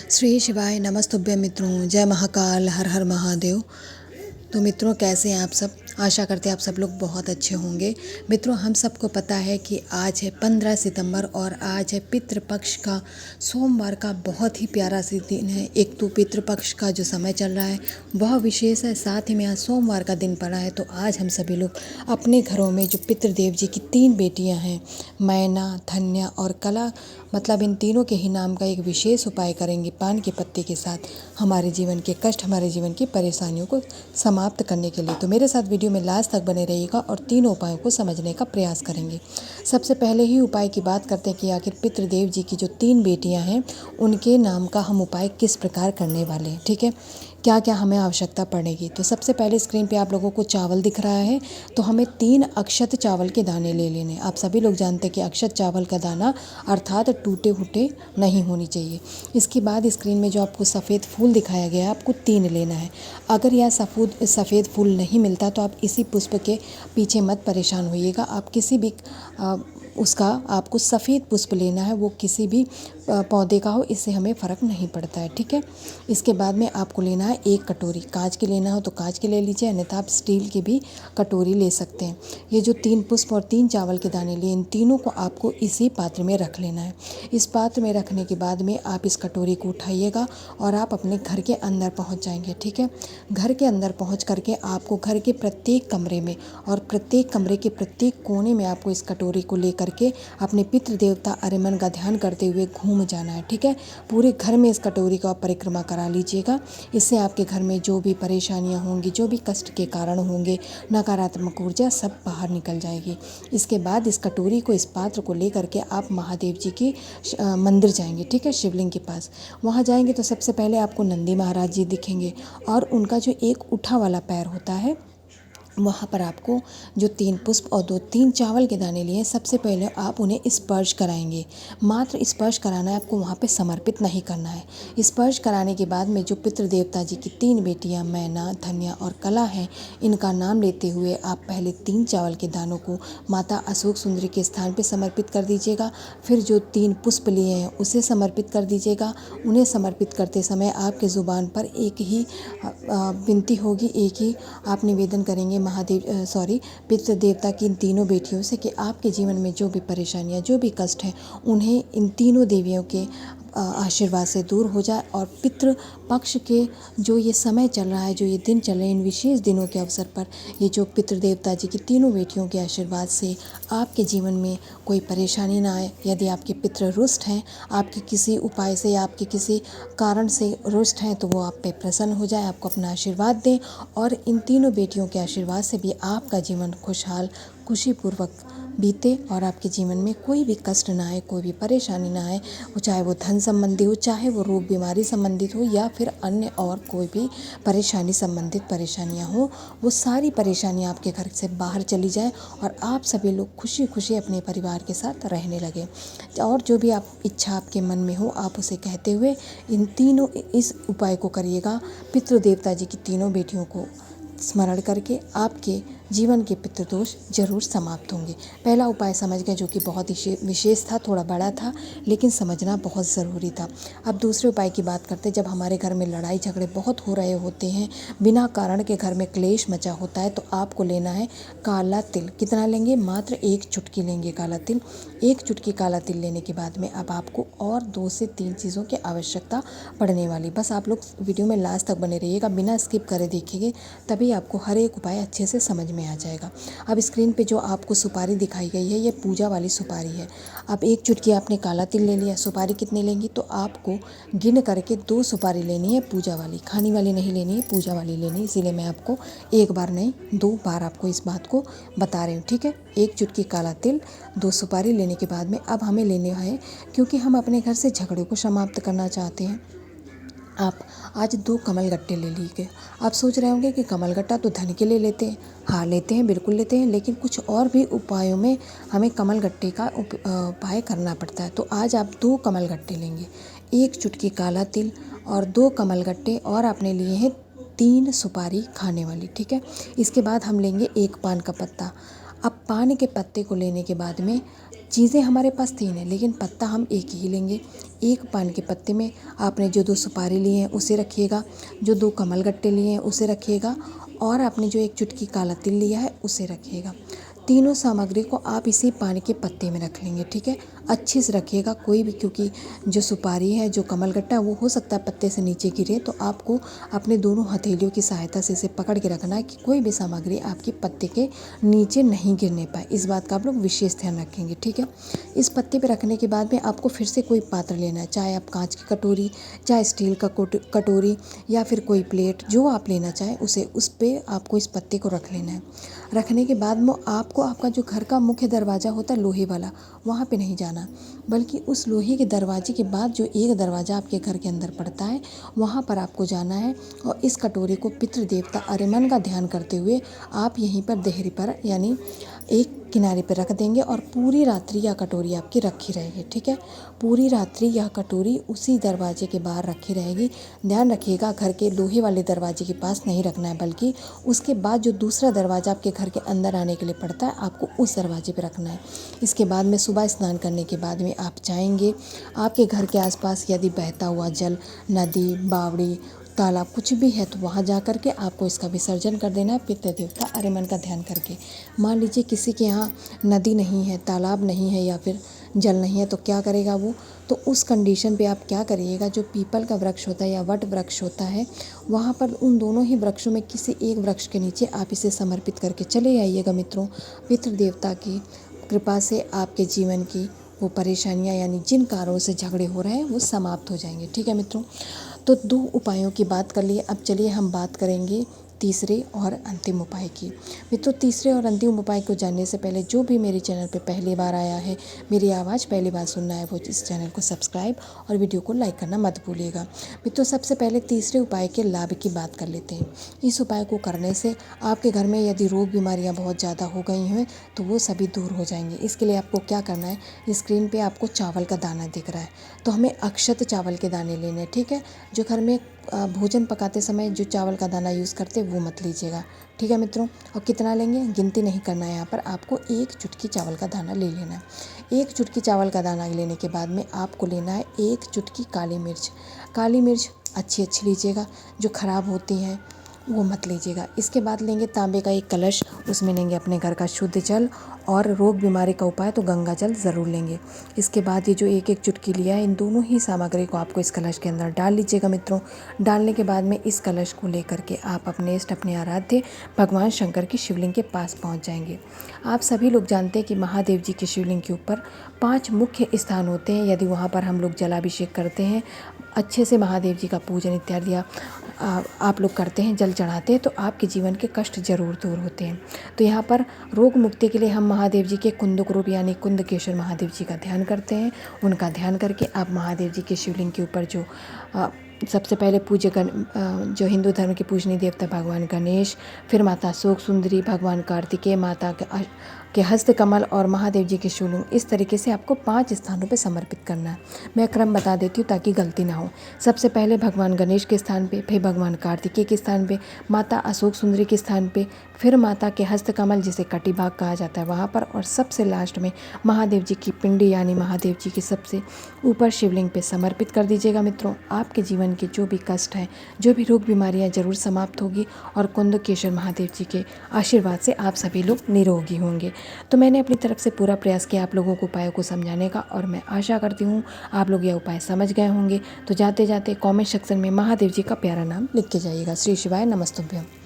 श्री शिवाय नमस्तुभ्यं मित्रों, जय महाकाल, हर हर महादेव। तो मित्रों, कैसे हैं आप सब? आशा करते हैं आप सब लोग बहुत अच्छे होंगे। मित्रों, हम सबको पता है कि आज है 15 सितंबर और आज है पितृपक्ष का सोमवार का बहुत ही प्यारा सी दिन है। एक तो पितृपक्ष का जो समय चल रहा है वह विशेष है, साथ ही में आज सोमवार का दिन पड़ा है। तो आज हम सभी लोग अपने घरों में जो पितृदेव जी की 3 बेटियां हैं, मैना, धन्या और कला, मतलब इन तीनों के ही नाम का एक विशेष उपाय करेंगे पान के पत्ते के साथ, हमारे जीवन के कष्ट, हमारे जीवन की परेशानियों को समाप्त करने के लिए। तो मेरे साथ वीडियो में लास्ट तक बने रहिएगा और तीनों उपायों को समझने का प्रयास करेंगे। सबसे पहले ही उपाय की बात करते हैं कि आखिर पितृदेव जी की जो 3 बेटियां हैं उनके नाम का हम उपाय किस प्रकार करने वाले हैं। ठीक है, क्या क्या हमें आवश्यकता पड़ेगी। तो सबसे पहले स्क्रीन पे आप लोगों को चावल दिख रहा है, तो हमें 3 अक्षत चावल के दाने ले लेने। आप सभी लोग जानते हैं कि अक्षत चावल का दाना अर्थात टूटे फूटे नहीं होनी चाहिए। इसके बाद स्क्रीन में जो आपको सफ़ेद फूल दिखाया गया है, आपको 3 लेना है। अगर यह सफ़ेद फूल नहीं मिलता तो आप इसी पुष्प के पीछे मत परेशान होइएगा। आप किसी भी उसका आपको सफ़ेद पुष्प लेना है, वो किसी भी पौधे का हो, इससे हमें फ़र्क नहीं पड़ता है। ठीक है, इसके बाद में आपको लेना है 1 कटोरी। कांच की लेना हो तो कांच की ले लीजिए, अन्यथा आप स्टील की भी कटोरी ले सकते हैं। ये जो 3 पुष्प और 3 चावल के दाने लिए, इन तीनों को आपको इसी पात्र में रख लेना है। इस पात्र में रखने के बाद में आप इस कटोरी को उठाइएगा और आप अपने घर के अंदर पहुंच जाएंगे। ठीक है, घर के अंदर पहुंच करके आपको घर के प्रत्येक कमरे में और प्रत्येक कमरे के प्रत्येक कोने में आपको इस कटोरी को लेकर के अपने पितृ देवता अरिमन का ध्यान करते हुए घूम जाना है। ठीक है, पूरे घर में इस कटोरी को आप परिक्रमा करा लीजिएगा। इससे आपके घर में जो भी परेशानियां होंगी, जो भी कष्ट के कारण होंगे, नकारात्मक ऊर्जा सब बाहर निकल जाएगी। इसके बाद इस कटोरी को, इस पात्र को लेकर के आप महादेव जी की मंदिर जाएंगे। ठीक है, शिवलिंग के पास वहाँ जाएंगे तो सबसे पहले आपको नंदी महाराज जी दिखेंगे और उनका जो एक उठा वाला पैर होता है, वहाँ पर आपको जो 3 पुष्प और 2-3 चावल के दाने लिए, सबसे पहले आप उन्हें स्पर्श कराएंगे। मात्र स्पर्श कराना है, आपको वहाँ पे समर्पित नहीं करना है। स्पर्श कराने के बाद में जो पितृ देवता जी की 3 बेटियाँ मैना, धन्या और कला हैं, इनका नाम लेते हुए आप पहले 3 चावल के दानों को माता अशोक सुंदरी के स्थान पर समर्पित कर दीजिएगा। फिर जो 3 पुष्प लिए हैं उसे समर्पित कर दीजिएगा। उन्हें समर्पित करते समय आपके ज़ुबान पर एक ही विनती होगी, एक ही आप निवेदन करेंगे पितृ देवता की इन तीनों बेटियों से कि आपके जीवन में जो भी परेशानियां, जो भी कष्ट हैं, उन्हें इन तीनों देवियों के आशीर्वाद से दूर हो जाए और पितृ पक्ष के जो ये समय चल रहा है, जो ये दिन चल रहे हैं, इन विशेष दिनों के अवसर पर ये जो पितृ देवता जी की तीनों बेटियों के आशीर्वाद से आपके जीवन में कोई परेशानी ना आए। यदि आपके पितृ रुष्ट हैं, आपके किसी उपाय से या आपके किसी कारण से रुष्ट हैं, तो वो आप पे प्रसन्न हो जाए, आपको अपना आशीर्वाद दें और इन तीनों बेटियों के आशीर्वाद से भी आपका जीवन खुशहाल, खुशीपूर्वक बीते और आपके जीवन में कोई भी कष्ट ना आए, कोई भी परेशानी ना आए। वो चाहे वो धन संबंधी हो, चाहे वो रोग बीमारी संबंधित हो या फिर अन्य और कोई भी परेशानी संबंधित परेशानियां हो, वो सारी परेशानियां आपके घर से बाहर चली जाए और आप सभी लोग खुशी खुशी अपने परिवार के साथ रहने लगे। और जो भी आप इच्छा आपके मन में हो, आप उसे कहते हुए इस उपाय को करिएगा। पितृ देवता जी की तीनों बेटियों को स्मरण करके आपके जीवन के पितृदोष जरूर समाप्त होंगे। पहला उपाय समझ गए, जो कि बहुत ही विशेष था, थोड़ा बड़ा था, लेकिन समझना बहुत ज़रूरी था। अब दूसरे उपाय की बात करते हैं। जब हमारे घर में लड़ाई झगड़े बहुत हो रहे होते हैं, बिना कारण के घर में क्लेश मचा होता है, तो आपको लेना है काला तिल। कितना लेंगे? मात्र 1 चुटकी लेंगे काला तिल। 1 चुटकी काला तिल लेने के बाद में अब आपको और 2 से 3 चीज़ों की आवश्यकता पड़ने वाली। बस आप लोग वीडियो में लास्ट तक बने रहिएगा, बिना स्किप करे देखिएगा, तभी आपको हर एक उपाय अच्छे से समझ में आ जाएगा। अब स्क्रीन पे जो आपको सुपारी दिखाई गई है, ये पूजा वाली सुपारी है। अब 1 चुटकी आपने काला तिल ले लिया। सुपारी कितनी लेंगी? तो आपको गिन करके 2 सुपारी लेनी है, पूजा वाली, खाने वाली नहीं लेनी है, पूजा वाली लेनी है। इसीलिए मैं आपको 1 बार नहीं 2 बार आपको इस बात को बता रही हूँ। ठीक है, 1 चुटकी काला तिल, 2 सुपारी लेने के बाद में अब हमें लेने हैं, क्योंकि हम अपने घर से झगड़े को समाप्त करना चाहते हैं, आप आज 2 कमल गट्टे ले लीजिए। आप सोच रहे होंगे कि कमल गट्टा तो धन के लिए लेते हैं। हाँ, लेते हैं, बिल्कुल लेते हैं, लेकिन कुछ और भी उपायों में हमें कमल गट्टे का उपाय करना पड़ता है। तो आज आप 2 कमल गट्टे लेंगे, 1 चुटकी काला तिल और 2 कमल गट्टे, और आपने लिए हैं 3 सुपारी खाने वाली। ठीक है, इसके बाद हम लेंगे 1 पान का पत्ता। अब पान के पत्ते को लेने के बाद में चीज़ें हमारे पास 3 हैं, लेकिन पत्ता हम 1 ही लेंगे। एक पान के पत्ते में आपने जो 2 सुपारी लिए हैं उसे रखिएगा, जो 2 कमलगट्टे लिए हैं उसे रखिएगा और आपने जो 1 चुटकी काला तिल लिया है उसे रखिएगा। तीनों सामग्री को आप इसी पान के पत्ते में रख लेंगे, ठीक है। अच्छे से रखिएगा, कोई भी, क्योंकि जो सुपारी है, जो कमलगट्टा है, वो हो सकता है पत्ते से नीचे गिरे, तो आपको अपने दोनों हथेलियों की सहायता से इसे पकड़ के रखना है कि कोई भी सामग्री आपके पत्ते के नीचे नहीं गिरने पाए। इस बात का आप लोग विशेष ध्यान रखेंगे, ठीक है। इस पत्ते पे रखने के बाद में आपको फिर से कोई पात्र लेना है, चाहे आप कांच की कटोरी, चाहे स्टील का कटोरी या फिर कोई प्लेट, जो आप लेना चाहें उसे, उस पर आपको इस पत्ते को रख लेना है। रखने के बाद में आपको आपका जो घर का मुख्य दरवाज़ा होता है लोहे वाला, वहाँ पे नहीं जाना, बल्कि उस लोहे के दरवाजे के बाद जो एक दरवाज़ा आपके घर के अंदर पड़ता है, वहाँ पर आपको जाना है और इस कटोरे को पितृ देवता अरिमन का ध्यान करते हुए आप यहीं पर देहरी पर, यानी एक किनारे पर रख देंगे और पूरी रात्रि यह कटोरी आपकी रखी रहेगी, ठीक है। पूरी रात्रि यह कटोरी उसी दरवाजे के बाहर रखी रहेगी। ध्यान रखिएगा, घर के लोहे वाले दरवाजे के पास नहीं रखना है, बल्कि उसके बाद जो दूसरा दरवाज़ा आपके घर के अंदर आने के लिए पड़ता है, आपको उस दरवाजे पर रखना है। इसके बाद में सुबह स्नान करने के बाद में आप जाएंगे, आपके घर के आसपास यदि बहता हुआ जल, नदी, बावड़ी, तालाब कुछ भी है, तो वहाँ जा कर के आपको इसका विसर्जन कर देना है पितृ देवता अरिमन का ध्यान करके। मान लीजिए किसी के यहाँ नदी नहीं है, तालाब नहीं है या फिर जल नहीं है, तो क्या करेगा वो, तो उस कंडीशन पे आप क्या करिएगा, जो पीपल का वृक्ष होता है या वट वृक्ष होता है, वहाँ पर उन दोनों ही वृक्षों में किसी एक वृक्ष के नीचे आप इसे समर्पित करके चले आइएगा मित्रों। पितृ देवता की कृपा से आपके जीवन की वो परेशानियाँ, यानी जिन कारणों से झगड़े हो रहे हैं, वो समाप्त हो जाएंगे, ठीक है मित्रों। तो 2 उपायों की बात कर लिए, अब चलिए हम बात करेंगे तीसरे और अंतिम उपाय की। मित्रों, तीसरे और अंतिम उपाय को जानने से पहले जो भी मेरे चैनल पे पहली बार आया है, मेरी आवाज़ पहली बार सुनना है, वो इस चैनल को सब्सक्राइब और वीडियो को लाइक करना मत भूलिएगा। मित्रों, सबसे पहले तीसरे उपाय के लाभ की बात कर लेते हैं। इस उपाय को करने से आपके घर में यदि रोग बीमारियाँ बहुत ज़्यादा हो गई हैं, तो वो सभी दूर हो जाएंगे। इसके लिए आपको क्या करना है, स्क्रीन पर आपको चावल का दाना दिख रहा है, तो हमें अक्षत चावल के दाने लेने हैं, ठीक है। जो घर में भोजन पकाते समय जो चावल का दाना यूज़ करते वो मत लीजिएगा, ठीक है मित्रों। और कितना लेंगे, गिनती नहीं करना है, यहाँ पर आपको 1 चुटकी चावल का दाना ले लेना है। 1 चुटकी चावल का दाना लेने के बाद में आपको लेना है 1 चुटकी काली मिर्च। काली मिर्च अच्छी लीजिएगा, जो ख़राब होती हैं वो मत लीजिएगा। इसके बाद लेंगे तांबे का 1 कलश, उसमें लेंगे अपने घर का शुद्ध जल, और रोग बीमारी का उपाय तो गंगा जल ज़रूर लेंगे। इसके बाद ये जो 1-1 चुटकी लिया है, इन दोनों ही सामग्री को आपको इस कलश के अंदर डाल लीजिएगा मित्रों। डालने के बाद में इस कलश को लेकर के आप अपने इष्ट, अपने आराध्य भगवान शंकर की शिवलिंग के पास पहुंच जाएंगे। आप सभी लोग जानते हैं कि महादेव जी की शिवलिंग के ऊपर 5 मुख्य स्थान होते हैं। यदि वहाँ पर हम लोग जलाभिषेक करते हैं, अच्छे से महादेव जी का पूजन इत्यादि आप लोग करते हैं, जल चढ़ाते हैं, तो आपके जीवन के कष्ट जरूर दूर होते हैं। तो यहाँ पर रोग मुक्ति के लिए हम महादेव जी के कुंदक रूप यानी कुंदकेश्वर महादेव जी का ध्यान करते हैं। उनका ध्यान करके आप महादेव जी के शिवलिंग के ऊपर जो सबसे पहले जो हिंदू धर्म के पूजनीय देवता भगवान गणेश, फिर माता शोक सुंदरी, भगवान कार्तिकेय, माता के हस्त कमल और महादेव जी के शिवलिंग, इस तरीके से आपको 5 स्थानों पे समर्पित करना है। मैं क्रम बता देती हूँ ताकि गलती ना हो। सबसे पहले भगवान गणेश के स्थान पे, फिर भगवान कार्तिकेय के स्थान पे, माता अशोक सुंदरी के स्थान पे, फिर माता के हस्त कमल जिसे कटिभाग कहा जाता है वहाँ पर, और सबसे लास्ट में महादेव जी की पिंडी यानी महादेव जी के सबसे ऊपर शिवलिंग पे समर्पित कर दीजिएगा मित्रों। आपके जीवन के जो भी कष्ट हैं, जो भी रोग बीमारियाँ जरूर समाप्त होगी और कुंदकेश्वर महादेव जी के आशीर्वाद से आप सभी लोग निरोगी होंगे। तो मैंने अपनी तरफ से पूरा प्रयास किया आप लोगों को उपायों को समझाने का, और मैं आशा करती हूँ आप लोग यह उपाय समझ गए होंगे। तो जाते जाते कमेंट सेक्शन में महादेव जी का प्यारा नाम लिख के जाइएगा। श्री शिवाय नमस्तुभ्यम।